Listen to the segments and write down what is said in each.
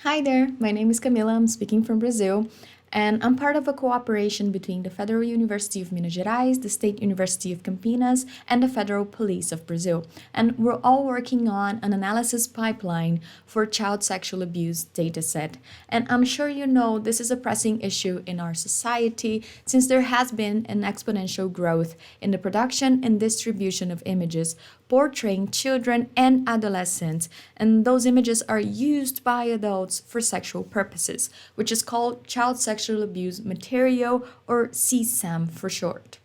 Hi there, my name is Camila, I'm speaking from Brazil, and I'm part of a cooperation between the Federal University of Minas Gerais, the State University of Campinas, and the Federal Police of Brazil. And we're all working on an analysis pipeline for child sexual abuse dataset. And I'm sure you know this is a pressing issue in our society since there has been an exponential growth in the production and distribution of images portraying children and adolescents, and those images are used by adults for sexual purposes, which is called child sexual abuse material, or CSAM for short.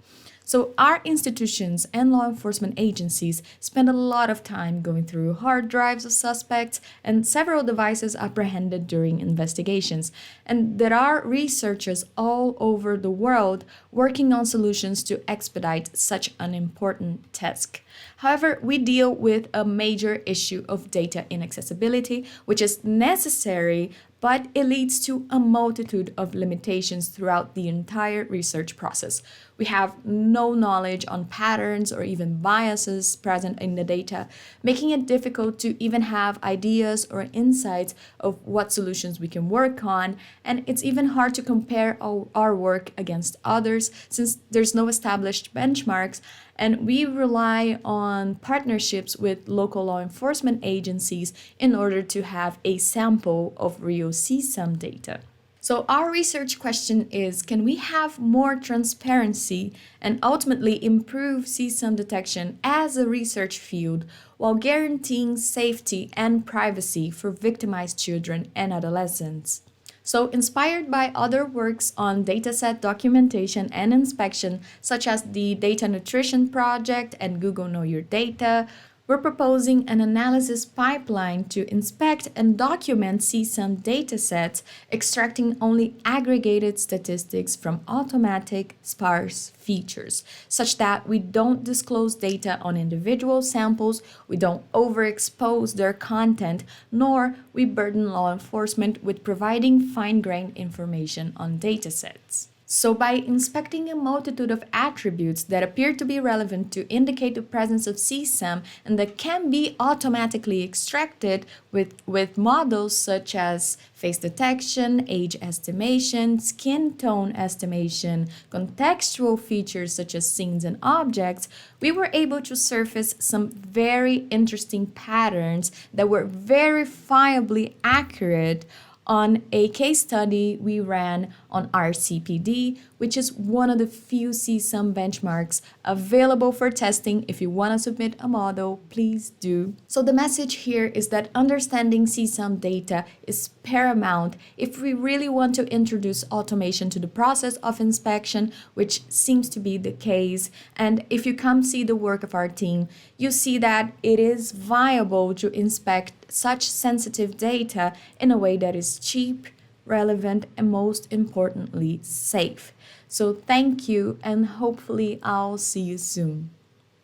So, our institutions and law enforcement agencies spend a lot of time going through hard drives of suspects and several devices apprehended during investigations. And there are researchers all over the world working on solutions to expedite such an important task. However, we deal with a major issue of data inaccessibility, which is necessary, but it leads to a multitude of limitations throughout the entire research process. We have no knowledge on patterns or even biases present in the data, making it difficult to even have ideas or insights of what solutions we can work on, and it's even hard to compare our work against others since there's no established benchmarks, and we rely on partnerships with local law enforcement agencies in order to have a sample of real CSAM data. So, our research question is, can we have more transparency and ultimately improve CSAM detection as a research field while guaranteeing safety and privacy for victimized children and adolescents? So, inspired by other works on dataset documentation and inspection, such as the Data Nutrition Project and Google Know Your Data, we're proposing an analysis pipeline to inspect and document CSAM datasets, extracting only aggregated statistics from automatic sparse features, such that we don't disclose data on individual samples, we don't overexpose their content, nor we burden law enforcement with providing fine-grained information on datasets. So, by inspecting a multitude of attributes that appear to be relevant to indicate the presence of CSAM and that can be automatically extracted with models such as face detection, age estimation, skin tone estimation, contextual features such as scenes and objects, we were able to surface some very interesting patterns that were verifiably accurate on a case study we ran on RCPD, which is one of the few CSAM benchmarks available for testing. If you want to submit a model, please do. So the message here is that understanding CSAM data is paramount if we really want to introduce automation to the process of inspection, which seems to be the case. And if you come see the work of our team, you see that it is viable to inspect such sensitive data in a way that is cheap, relevant, and most importantly, safe. So thank you, and hopefully I'll see you soon.